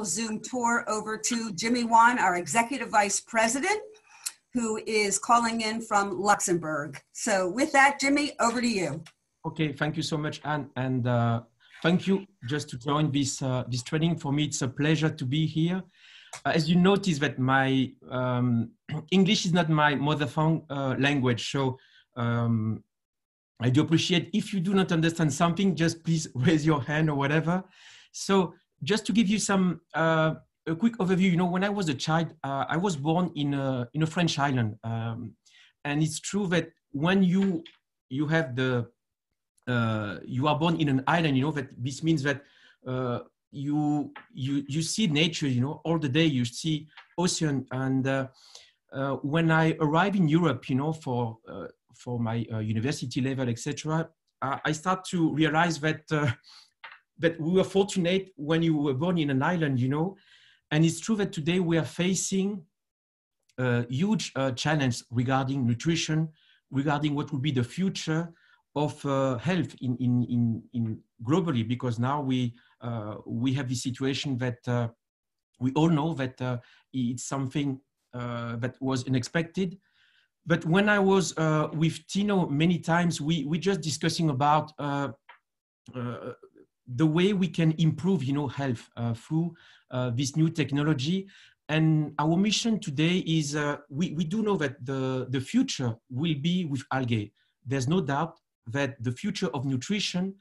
Zoom tour over to Jimmy Wan, our Executive Vice President, who is calling in from Luxembourg. So with that, Jimmy, over to you. Okay, thank you so much, Anne, and thank you just to join this this training. For me, it's a pleasure to be here. As you notice that my English is not my mother tongue language, so I do appreciate if you do not understand something, just please raise your hand or whatever. So just to give you some a quick overview, you know, when I was a child, I was born in a French island, and it's true that when you have the you are born in an island, you know, that this means that you see nature, you know, all the day. You see ocean, and when I arrived in Europe, you know, for my university level, etc., I start to realize that that we were fortunate when you were born in an island, you know, and it's true that today we are facing a huge challenge regarding nutrition, regarding what will be the future of health in globally, because now we have this situation that we all know that it's something that was unexpected. But when I was with Tino many times, we just discussing about the way we can improve, you know, health through this new technology. And our mission today is we do know that the future will be with algae. There's no doubt that the future of nutrition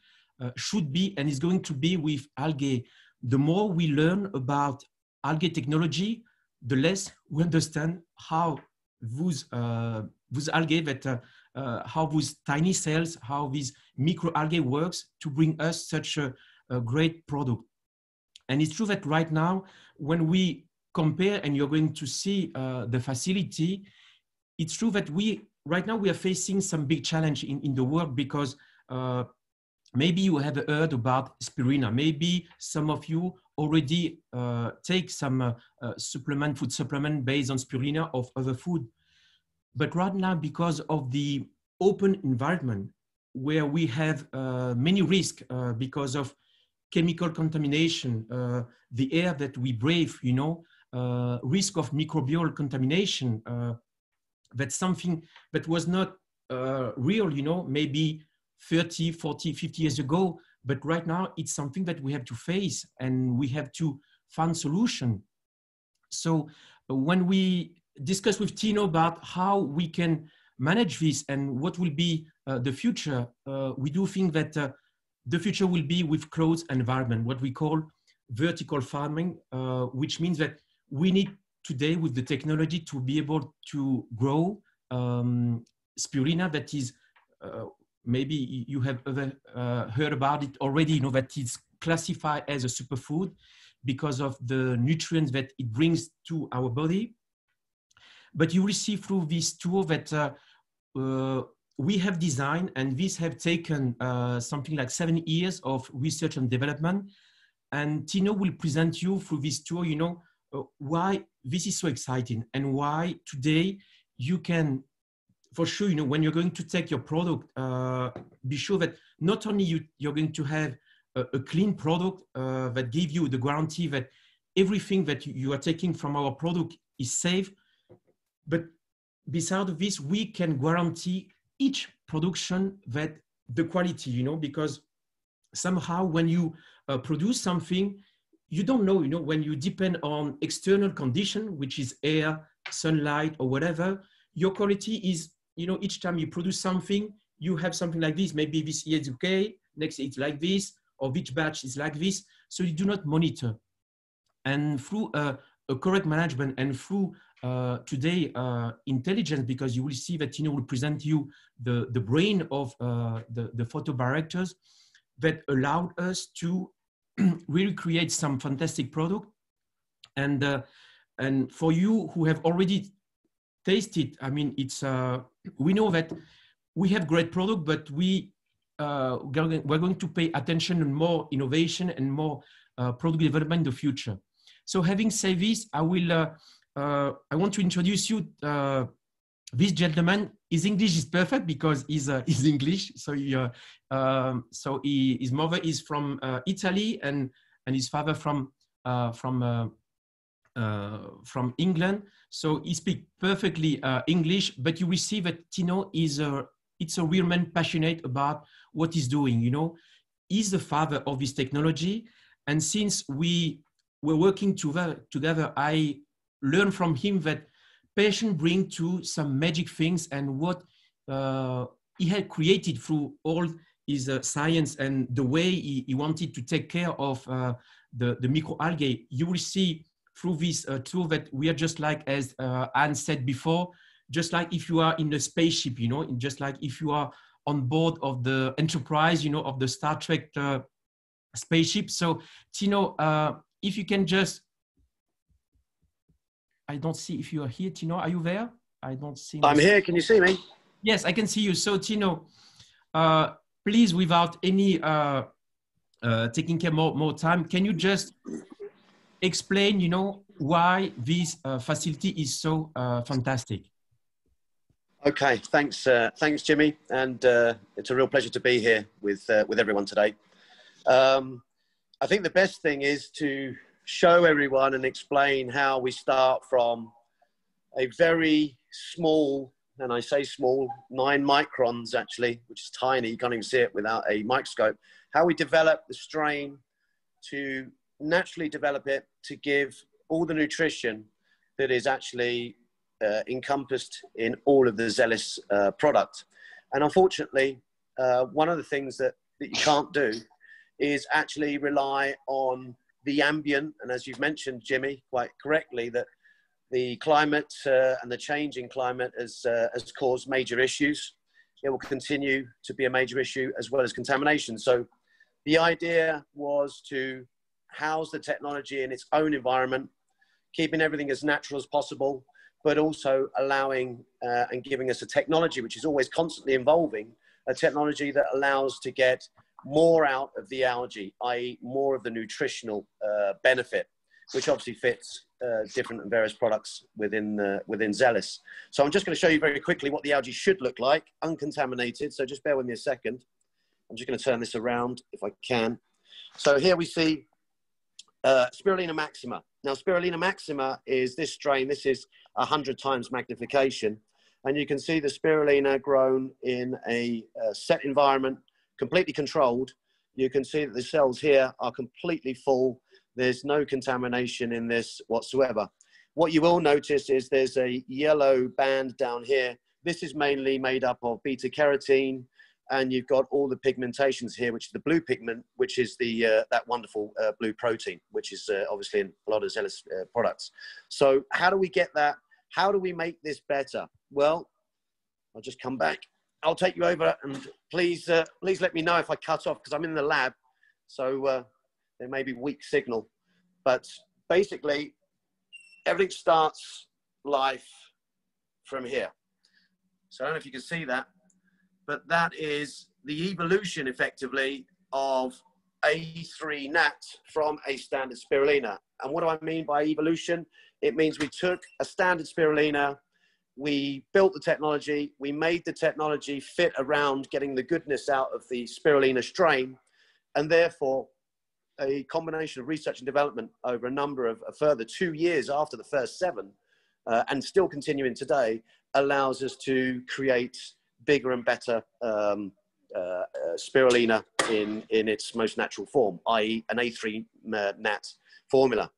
should be and is going to be with algae. The more we learn about algae technology, the less we understand how those algae that how those tiny cells, how these microalgae works to bring us such a great product. And it's true that right now, when we compare, and you're going to see the facility, it's true that right now we are facing some big challenge in the world, because maybe you have heard about spirulina. Maybe some of you already take some food supplement based on spirulina of other food. But right now, because of the open environment where we have many risks because of chemical contamination, the air that we breathe, you know, risk of microbial contamination, that's something that was not real, you know, maybe 30, 40, 50 years ago. But right now, it's something that we have to face, and we have to find solution. So when we discuss with Tino about how we can manage this and what will be the future, we do think that the future will be with closed environment, what we call vertical farming, which means that we need today with the technology to be able to grow spirulina that is, maybe you have heard about it already, you know, that it's classified as a superfood because of the nutrients that it brings to our body. But you will see through this tour that we have designed, and this have taken something like 7 years of research and development. And Tino will present you through this tour, you know, why this is so exciting, and why today you can, for sure, you know, when you're going to take your product, be sure that not only you're going to have a clean product that give you the guarantee that everything that you are taking from our product is safe, but besides this, we can guarantee each production that the quality, you know, because somehow when you produce something, you don't know, you know, when you depend on external condition, which is air, sunlight, or whatever, your quality is, you know, each time you produce something, you have something like this. Maybe this year is okay, next year it's like this, or which batch is like this. So you do not monitor. And through a correct management and through today intelligence, because you will see that Tino will present you the brain of the photo directors that allowed us to really create some fantastic product. And for you who have already tasted, I mean, it's we know that we have great product, but we're going to pay attention and more innovation and more product development in the future. So having said this, I want to introduce you this gentleman. His English is perfect because he's English. So his mother is from Italy and his father from from England. So he speaks perfectly English, but you will see that Tino is it's a real man passionate about what he's doing. You know, he's the father of this technology. And since we were working together, I learned from him that patient bring to some magic things, and what he had created through all his science and the way he wanted to take care of the microalgae. You will see through this tool that we are just like, as Anne said before, just like if you are in a spaceship, you know, just like if you are on board of the Enterprise, you know, of the Star Trek spaceship. So, Tino, if you can just, I don't see if you are here, Tino. Are you there? I don't see. I'm here. Can you see me? Yes, I can see you. So, Tino, please, without any taking care more time, can you just explain, you know, why this facility is so fantastic? Okay, thanks, Jimmy, and it's a real pleasure to be here with everyone today. I think the best thing is to show everyone and explain how we start from a very small, and I say small, 9 microns actually, which is tiny, you can't even see it without a microscope, how we develop the strain to naturally develop it to give all the nutrition that is actually encompassed in all of the Xelliss product. And unfortunately, one of the things that you can't do is actually rely on the ambient, and as you've mentioned, Jimmy, quite correctly, that the climate and the change in climate has caused major issues. It will continue to be a major issue, as well as contamination. So the idea was to house the technology in its own environment, keeping everything as natural as possible, but also allowing and giving us a technology which is always constantly evolving, a technology that allows to get more out of the algae, i.e. more of the nutritional benefit, which obviously fits different and various products within Xelliss. So I'm just going to show you very quickly what the algae should look like, uncontaminated. So just bear with me a second. I'm just going to turn this around if I can. So here we see Spirulina maxima. Now, Spirulina maxima is this strain. This is 100 times magnification. And you can see the spirulina grown in a set environment, completely controlled. You can see that the cells here are completely full. There's no contamination in this whatsoever. What you will notice is there's a yellow band down here. This is mainly made up of beta carotene, and you've got all the pigmentations here, which is the blue pigment, which is the that wonderful blue protein, which is obviously in a lot of Xelliss products. So how do we get that? How do we make this better? Well, I'll just come back. I'll take you over, and please let me know if I cut off, because I'm in the lab, so there may be weak signal. But basically, everything starts life from here. So I don't know if you can see that, but that is the evolution, effectively, of A3nat from a standard spirulina. And what do I mean by evolution? It means we took a standard spirulina, we built the technology, we made the technology fit around getting the goodness out of the spirulina strain, and therefore a combination of research and development over a number of a further 2 years after the first 7, and still continuing today, allows us to create bigger and better spirulina in its most natural form, i.e. an A3nat formula.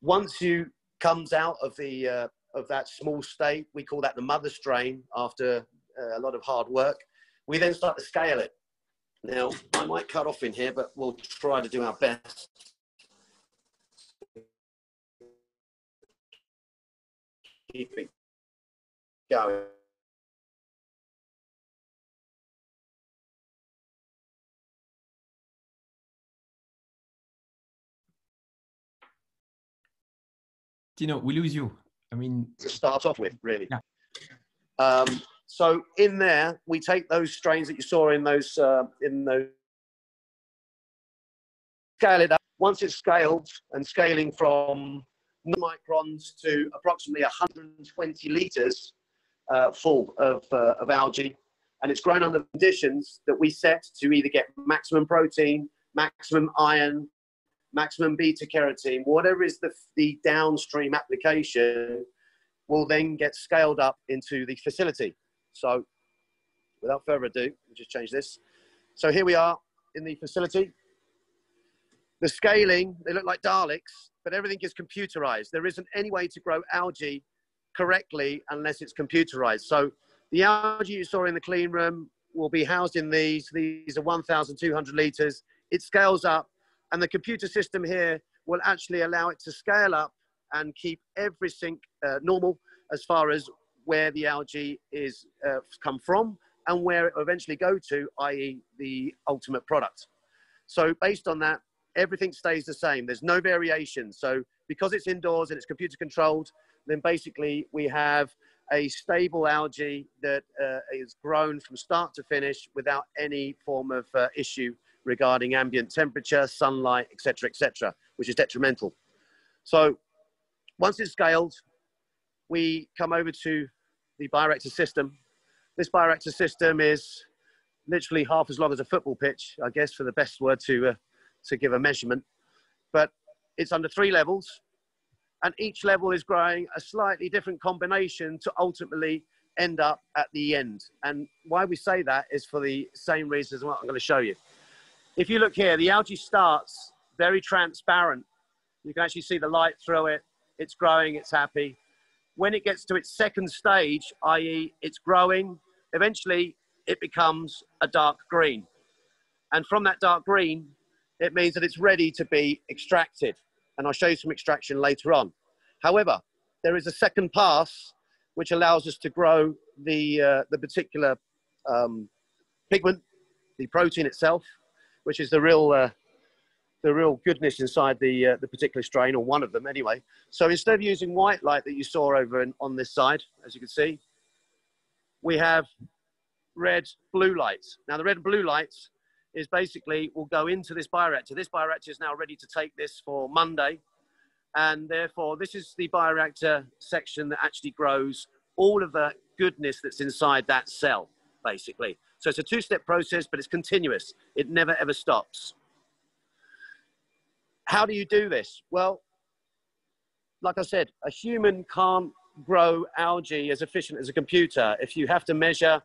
Once you comes out of that small state, we call that the mother strain after a lot of hard work. We then start to scale it. Now, I might cut off in here, but we'll try to do our best. Keep it going. Tino, we lose you. I mean, to start off with, really. Yeah. So in there, we take those strains that you saw in those scale it up. Once it's scaled, and scaling from microns to approximately 120 liters full of algae, and it's grown under conditions that we set to either get maximum protein, maximum iron, maximum beta carotene, whatever is the downstream application, will then get scaled up into the facility. So without further ado, we'll just change this. So here we are in the facility. The scaling, they look like Daleks, but everything is computerized. There isn't any way to grow algae correctly unless it's computerized. So the algae you saw in the clean room will be housed in these. These are 1,200 liters. It scales up, and the computer system here will actually allow it to scale up and keep everything normal as far as where the algae is come from and where it will eventually go to, i.e. the ultimate product. So based on that, everything stays the same. There's no variation. So because it's indoors and it's computer controlled, then basically we have a stable algae that is grown from start to finish without any form of issue regarding ambient temperature, sunlight, etc., which is detrimental. So once it's scaled, we come over to the bioreactor system. This bioreactor system is literally half as long as a football pitch, I guess, for the best word to give a measurement. But it's under 3 levels, and each level is growing a slightly different combination to ultimately end up at the end. And why we say that is for the same reason as what I'm going to show you. If you look here, the algae starts very transparent. You can actually see the light through it. It's growing, it's happy. When it gets to its second stage, i.e. it's growing, eventually it becomes a dark green. And from that dark green, it means that it's ready to be extracted. And I'll show you some extraction later on. However, there is a second pass which allows us to grow the particular pigment, the protein itself, which is the real goodness inside the particular strain, or one of them anyway. So instead of using white light that you saw over on this side, as you can see, we have red blue lights. Now the red and blue lights is basically will go into this bioreactor. This bioreactor is now ready to take this for Monday. And therefore, this is the bioreactor section that actually grows all of the goodness that's inside that cell, basically. So it's a 2-step process, but it's continuous. It never, ever stops. How do you do this? Well, like I said, a human can't grow algae as efficient as a computer. If you have to measure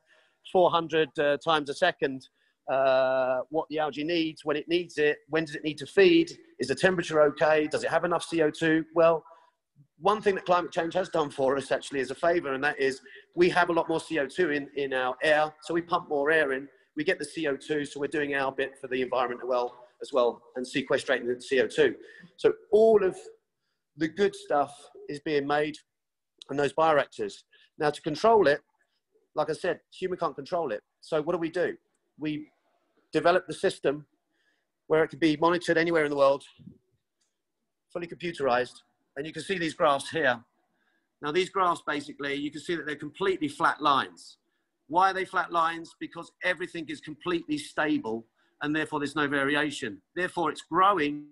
400 times a second, what the algae needs, when it needs it, when does it need to feed, is the temperature okay, does it have enough CO2? Well, one thing that climate change has done for us actually is a favor, and that is we have a lot more CO2 in our air, so we pump more air in, we get the CO2, so we're doing our bit for the environment as well, and sequestrating the CO2. So all of the good stuff is being made in those bioreactors. Now to control it, like I said, human can't control it. So what do? We develop the system where it can be monitored anywhere in the world, fully computerized. And you can see these graphs here. Now these graphs, basically, you can see that they're completely flat lines. Why are they flat lines? Because everything is completely stable and therefore there's no variation. Therefore it's growing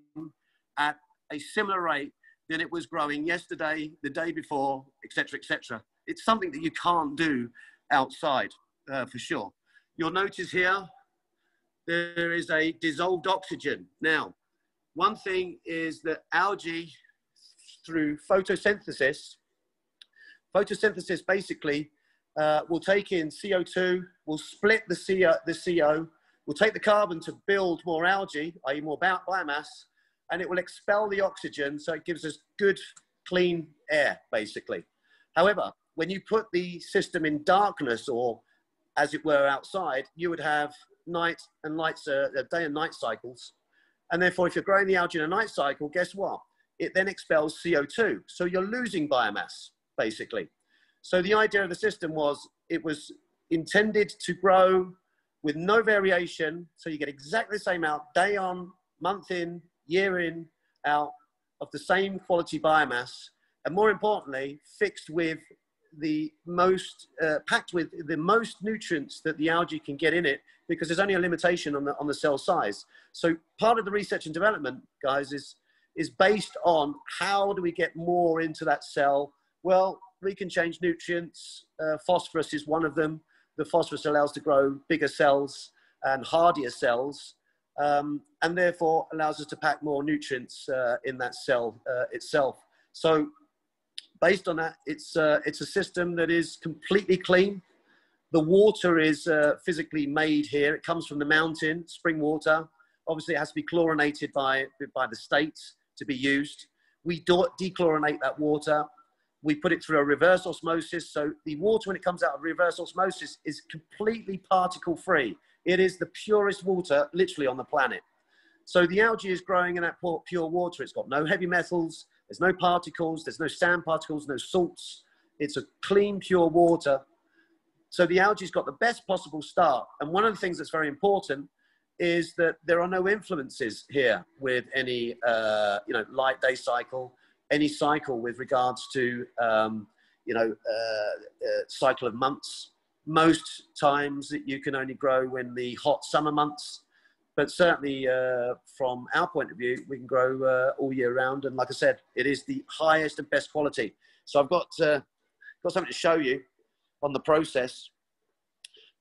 at a similar rate than it was growing yesterday, the day before, etc. It's something that you can't do outside, for sure. You'll notice here, there is a dissolved oxygen. Now, one thing is that algae, through photosynthesis basically will take in CO2, will split the CO, will take the carbon to build more algae, i.e. more biomass, and it will expel the oxygen, so it gives us good, clean air, basically. However, when you put the system in darkness, or as it were outside, you would have day and night cycles. And therefore, if you're growing the algae in a night cycle, guess what? It then expels CO2. So you're losing biomass, basically. So the idea of the system was, it was intended to grow with no variation. So you get exactly the same out, day on, month in, year in, out, of the same quality biomass. And more importantly, fixed with the most, packed with the most nutrients that the algae can get in it, because there's only a limitation on the cell size. So part of the research and development, guys, is based on how do we get more into that cell? Well, we can change nutrients. Phosphorus is one of them. The phosphorus allows to grow bigger cells and hardier cells. and therefore allows us to pack more nutrients in that cell itself. So based on that, it's a system that is completely clean. The water is physically made here. It comes from the mountain, spring water. Obviously, it has to be chlorinated by the state to be used. We dechlorinate that water. We put it through a reverse osmosis. So the water, when it comes out of reverse osmosis, is completely particle-free. It is the purest water, literally, on the planet. So the algae is growing in that pure water. It's got no heavy metals. There's no particles. There's no sand particles, no salts. It's a clean, pure water. So the algae's got the best possible start. And one of the things that's very important is that there are no influences here with any, light day cycle, any cycle with regards to, cycle of months. Most times that you can only grow in the hot summer months, but certainly from our point of view, we can grow all year round. And like I said, it is the highest and best quality. So I've got something to show you on the process.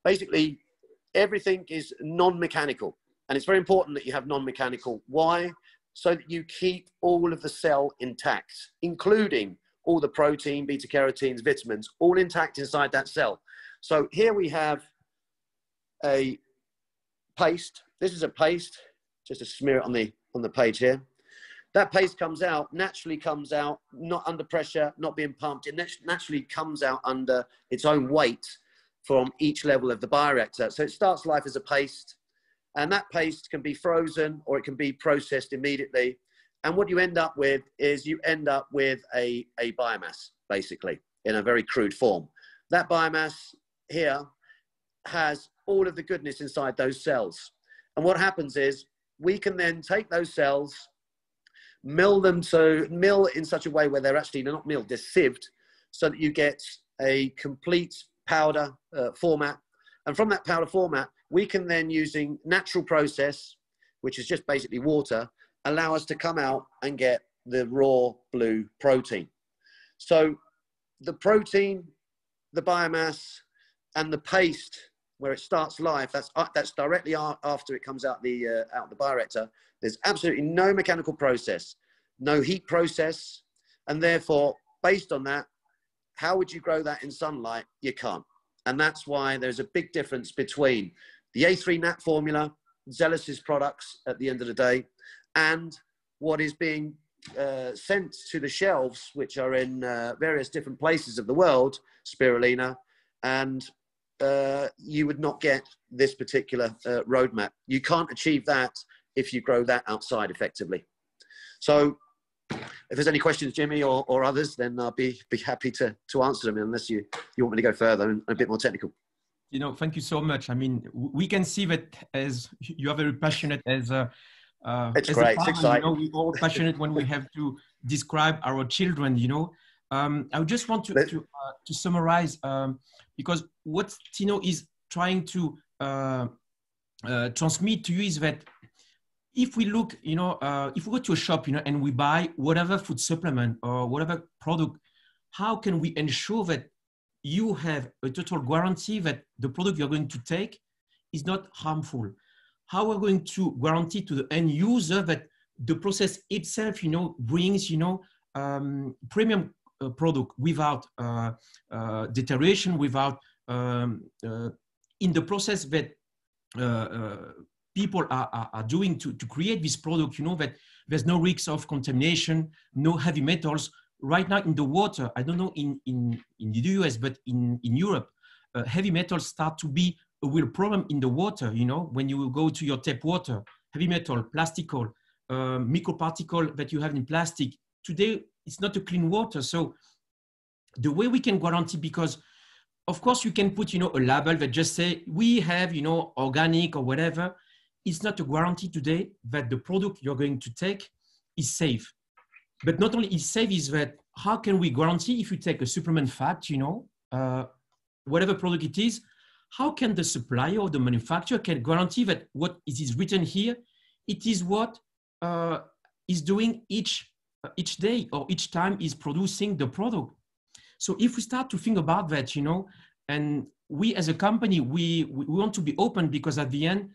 Basically, everything is non-mechanical, and it's very important that you have non-mechanical. Why? So that you keep all of the cell intact, including all the protein, beta carotenes, vitamins, all intact inside that cell. So here we have a paste. This is a paste, just to smear it on the page here. That paste naturally comes out, not under pressure, not being pumped. It naturally comes out under its own weight from each level of the bioreactor. So it starts life as a paste, and that paste can be frozen or it can be processed immediately. And what you end up with is you end up with a biomass, basically, in a very crude form. That biomass here has all of the goodness inside those cells. And what happens is we can then take those cells, mill in such a way where they're not milled, they're sieved, so that you get a complete powder format. And from that powder format, we can then, using natural process, which is just basically water, allow us to come out and get the raw blue protein. So the protein, the biomass, and the paste, where it starts life, that's directly after it comes out the bioreactor. There's absolutely no mechanical process, no heat process, and therefore, based on that, how would you grow that in sunlight? You can't. And that's why there's a big difference between the A3nat formula, Xelliss's products at the end of the day, and what is being sent to the shelves, which are in various different places of the world, spirulina, and you would not get this particular roadmap. You can't achieve that if you grow that outside effectively. So if there's any questions, Jimmy, or others, then I'll be happy to answer them, unless you want me to go further and a bit more technical. Thank you so much. I mean, we can see that as you are very passionate as a it's great. It's exciting. We're all passionate when we have to describe our children. I just want to summarize, because what Tino is trying to transmit to you is that if we look, if we go to a shop, and we buy whatever food supplement or whatever product, how can we ensure that you have a total guarantee that the product you're going to take is not harmful? How are we going to guarantee to the end user that the process itself, brings, premium product without deterioration, without in the process that people are doing to create this product, that there's no risks of contamination, no heavy metals. Right now in the water, I don't know in the US, but in Europe, heavy metals start to be a real problem in the water. When you go to your tap water, heavy metal, plastical, microparticle that you have in plastic. Today, it's not a clean water. So the way we can guarantee, because of course you can put, a label that just say, we have, organic or whatever. It's not a guarantee today that the product you're going to take is safe. But not only is safe, is that how can we guarantee if you take a supplement fat, whatever product it is, how can the supplier or the manufacturer can guarantee that what is written here, it is what is doing each day or each time is producing the product. So if we start to think about that, and we as a company, we want to be open, because at the end,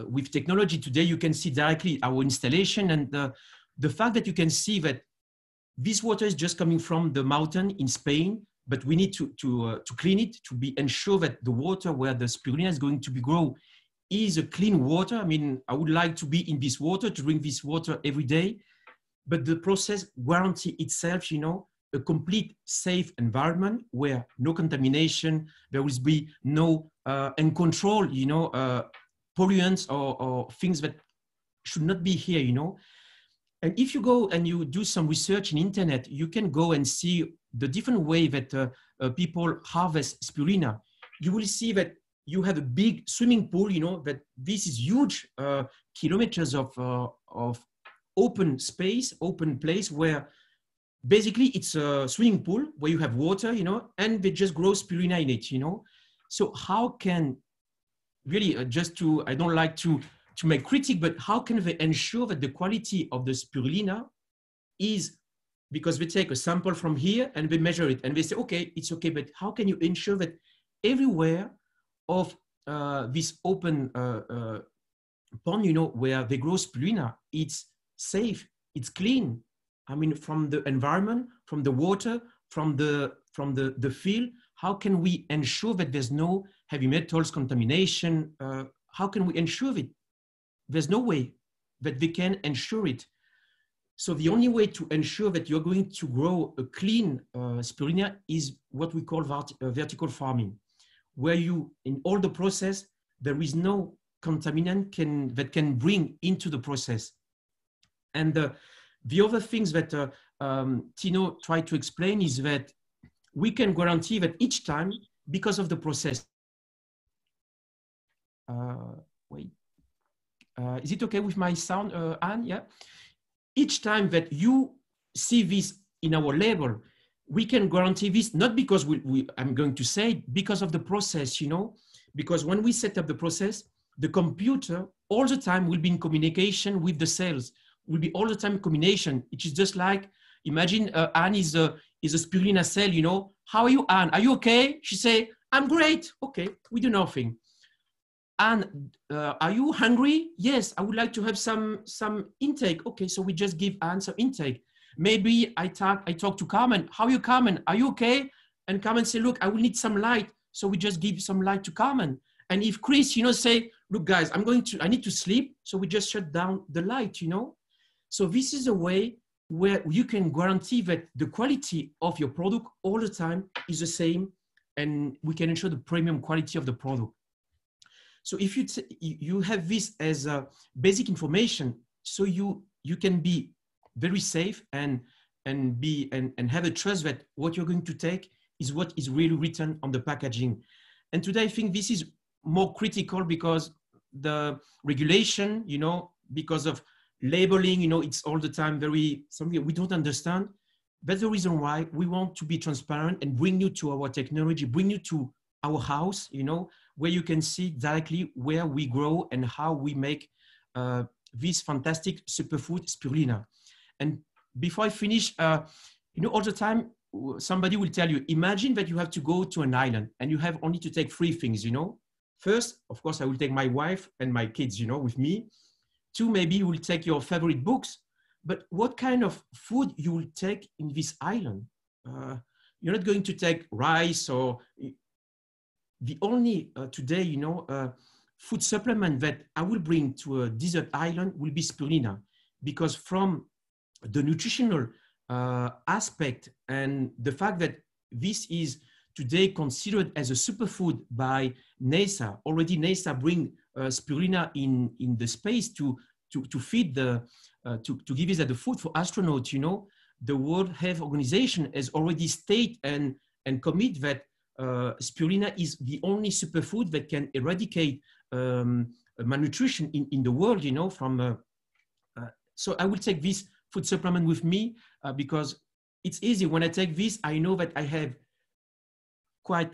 with technology today, you can see directly our installation, and the fact that you can see that this water is just coming from the mountain in Spain, but we need to clean it, to ensure that the water where the spirulina is going to be grown is a clean water. I mean, I would like to be in this water, to drink this water every day, but the process guarantee itself, you know, a complete safe environment where no contamination, there will be no uncontrolled, you know, pollutants or things that should not be here, you know. And if you go and you do some research in internet, you can go and see the different way that people harvest spirulina. You will see that you have a big swimming pool, you know, that this is huge kilometers of open space, open place where basically it's a swimming pool where you have water, you know, and they just grow spirulina in it, you know. So how can really I don't like to make critique, but how can they ensure that the quality of the spirulina is, because they take a sample from here and they measure it and they say, okay, it's okay, but how can you ensure that everywhere of this open pond, you know, where they grow spirulina, it's safe, it's clean. I mean, from the environment, from the water, from the field, how can we ensure that there's no heavy metals contamination? How can we ensure it? There's no way that we can ensure it. So the only way to ensure that you're going to grow a clean spirulina is what we call vertical farming, where you, in all the process, there is no contaminant that can bring into the process. And the other things that Tino tried to explain is that we can guarantee that each time, because of the process, is it okay with my sound, Anne? Yeah. Each time that you see this in our label, we can guarantee this, not because I'm going to say, because of the process, you know, because when we set up the process, the computer all the time will be in communication with the cells, will be all the time in combination. It is just like, imagine Anne is a spirulina cell, you know. How are you, Anne? Are you okay? She say, I'm great. Okay, we do nothing. Anne, are you hungry? Yes, I would like to have some intake. Okay, so we just give Anne some intake. Maybe I talk to Carmen. How are you, Carmen? Are you okay? And Carmen say, look, I will need some light. So we just give some light to Carmen. And if Chris, you know, say, look, guys, I need to sleep. So we just shut down the light, you know. So this is a way where you can guarantee that the quality of your product all the time is the same, and we can ensure the premium quality of the product. So if you have this as a basic information, so you can be very safe and have a trust that what you're going to take is what is really written on the packaging. And today I think this is more critical because the regulation, you know, because of labeling, you know, it's all the time something we don't understand. That's the reason why we want to be transparent and bring you to our technology, bring you to our house, you know, where you can see directly where we grow and how we make this fantastic superfood spirulina. And before I finish, you know, all the time, somebody will tell you, imagine that you have to go to an island and you have only to take 3 things, you know. First, of course, I will take my wife and my kids, you know, with me. 2, maybe you will take your favorite books, but what kind of food you will take in this island? You're not going to take rice or the only today, you know, food supplement that I will bring to a desert island will be spirulina, because from the nutritional aspect and the fact that this is today considered as a superfood by NASA. Already NASA bring spirulina in the space to feed to give it as a food for astronauts. You know, the World Health Organization has already stated and commit that spirulina is the only superfood that can eradicate malnutrition in the world. You know, from so I will take this food supplement with me because it's easy. When I take this, I know that I have quite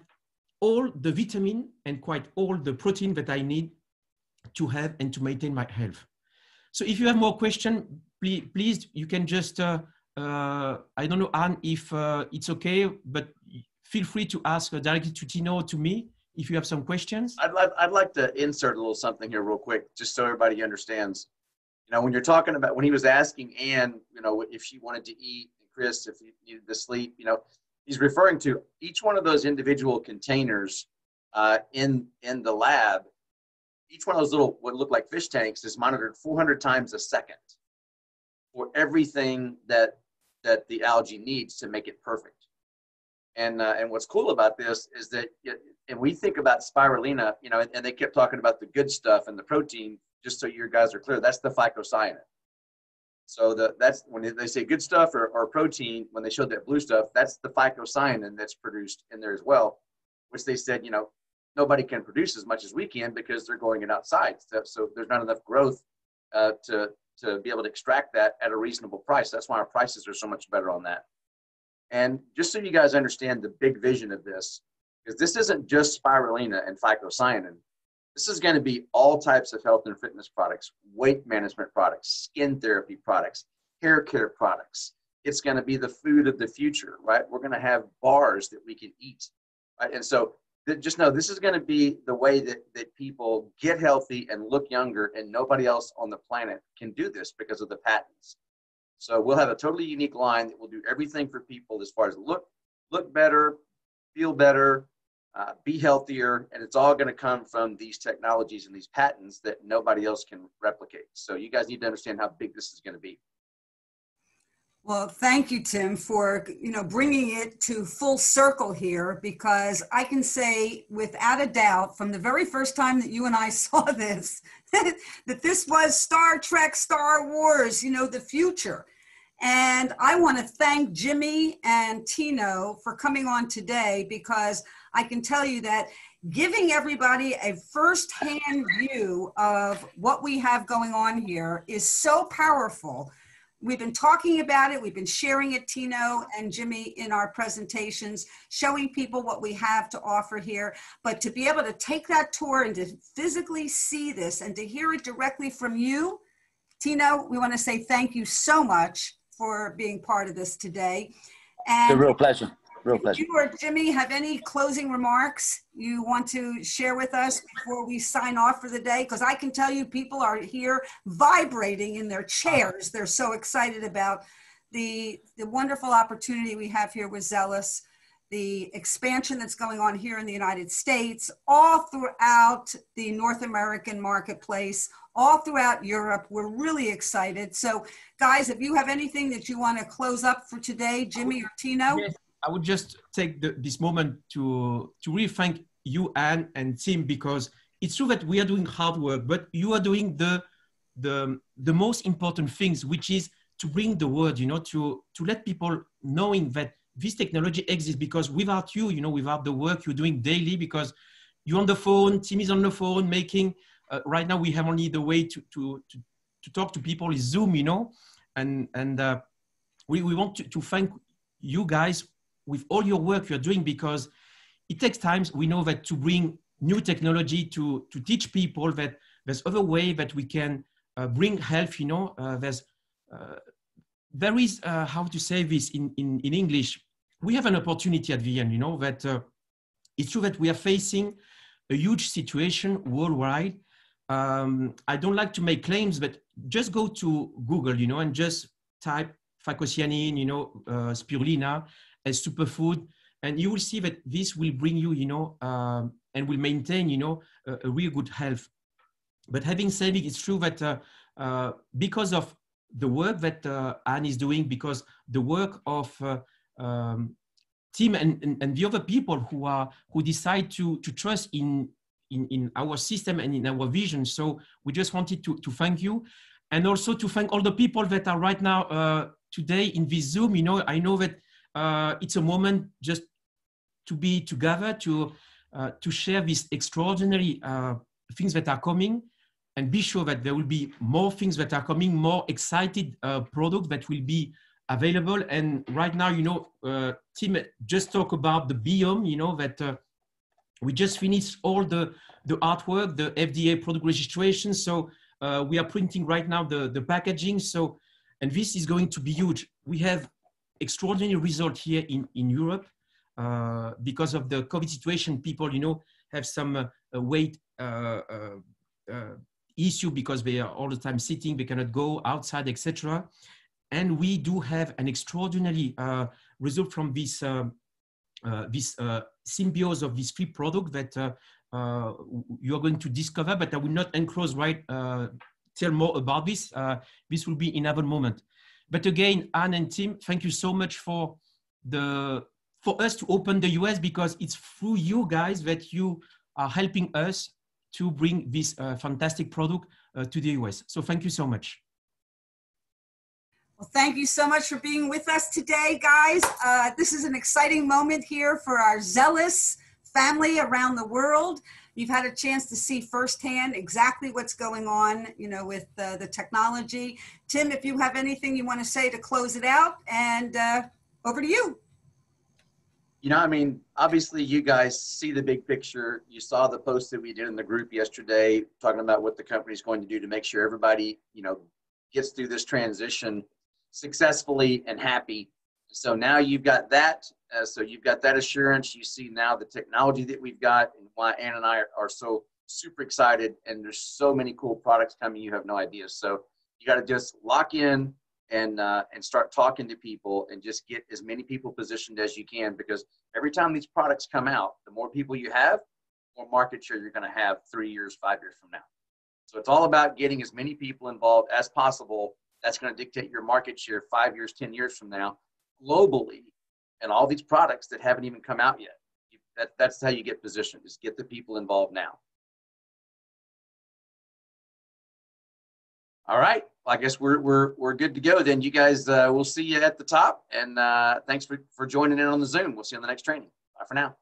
all the vitamin and quite all the protein that I need to have and to maintain my health. So if you have more questions, please, you can just, I don't know, Anne, if it's okay, but feel free to ask directly to Tino or to me if you have some questions. I'd like to insert a little something here real quick, just so everybody understands. You know, when you're talking about, when he was asking Ann, you know, if she wanted to eat, and Chris, if you needed to sleep, you know, he's referring to each one of those individual containers in the lab. Each one of those little, what look like fish tanks, is monitored 400 times a second for everything that the algae needs to make it perfect. And what's cool about this is that, and we think about spirulina, you know, and they kept talking about the good stuff and the protein. Just so you guys are clear, that's the phycocyanin. So that's when they say good stuff or protein, when they showed that blue stuff, that's the phycocyanin that's produced in there as well, which they said, you know, nobody can produce as much as we can because they're going outside. So there's not enough growth to be able to extract that at a reasonable price. That's why our prices are so much better on that. And just so you guys understand the big vision of this, because this isn't just spirulina and phycocyanin. This is going to be all types of health and fitness products, weight management products, skin therapy products, hair care products. It's going to be the food of the future, right? We're going to have bars that we can eat, right? And so just know this is going to be the way that people get healthy and look younger, and nobody else on the planet can do this because of the patents. So we'll have a totally unique line that will do everything for people as far as look better, feel better, be healthier, and it's all going to come from these technologies and these patents that nobody else can replicate. So you guys need to understand how big this is going to be. Well, thank you, Tim, for bringing it to full circle here, because I can say without a doubt from the very first time that you and I saw this, that this was Star Trek, Star Wars, the future. And I want to thank Jimmy and Tino for coming on today, because I can tell you that giving everybody a firsthand view of what we have going on here is so powerful. We've been talking about it. We've been sharing it, Tino and Jimmy, in our presentations, showing people what we have to offer here. But to be able to take that tour and to physically see this and to hear it directly from you, Tino, we want to say thank you so much for being part of this today. And it's a real pleasure. Real pleasure. You or Jimmy have any closing remarks you want to share with us before we sign off for the day? Because I can tell you people are here vibrating in their chairs. They're so excited about the wonderful opportunity we have here with Xelliss, the expansion that's going on here in the United States, all throughout the North American marketplace, all throughout Europe. We're really excited. So guys, if you have anything that you want to close up for today, Jimmy or Tino? Yes. I would just take this moment to really thank you, Anne and Tim, because it's true that we are doing hard work, but you are doing the most important things, which is to bring the word, to let people knowing that this technology exists, because without you, without the work you're doing daily, because you're on the phone, Tim is on the phone making, right now we have only the way to talk to people is Zoom, and we want to thank you guys with all your work you're doing, because it takes time. We know that to bring new technology to teach people that there's other way that we can bring health, there is, how to say this in English, we have an opportunity at the end, that it's true that we are facing a huge situation worldwide. I don't like to make claims, but just go to Google, and just type phycocyanin, spirulina as superfood, and you will see that this will bring you, and will maintain, a real good health. But having said it, it's true that because of the work that Anne is doing, because the work of Tim and the other people who decide to trust in our system and in our vision. So we just wanted to thank you, and also to thank all the people that are right now today in this Zoom. I know that it's a moment just to be together, to share these extraordinary things that are coming, and be sure that there will be more things that are coming, more excited products that will be available. And right now, Tim just talked about the biome, that we just finished all the artwork, the FDA product registration. So we are printing right now the packaging. So, and this is going to be huge. We have extraordinary result here in Europe because of the COVID situation. People, have some weight issue because they are all the time sitting, they cannot go outside, etc. And we do have an extraordinary result from this symbiose of these three products that you are going to discover, but I will not enclose tell more about this. This will be in another moment. But again, Anne and Tim, thank you so much for us to open the US, because it's through you guys that you are helping us to bring this fantastic product to the US. So thank you so much. Well, thank you so much for being with us today, guys. This is an exciting moment here for our Xelliss family around the world. You've had a chance to see firsthand exactly what's going on, you know, with the technology. Tim, if you have anything you want to say to close it out, and over to you. You know, I mean, obviously you guys see the big picture. You saw the post that we did in the group yesterday talking about what the company's going to do to make sure everybody, you know, gets through this transition successfully and happy. So now you've got that. So you've got that assurance. You see now the technology that we've got, and why Ann and I are so super excited. And there's so many cool products coming. You have no idea. So you got to just lock in and start talking to people and just get as many people positioned as you can, because every time these products come out, the more people you have, the more market share you're going to have 3 years, 5 years from now. So it's all about getting as many people involved as possible. That's going to dictate your market share 5 years, 10 years from now, globally, and all these products that haven't even come out yet. That's how you get positioned, is get the people involved now. All right. Well, I guess we're good to go then. You guys, we'll see you at the top. And thanks for joining in on the Zoom. We'll see you on the next training. Bye for now.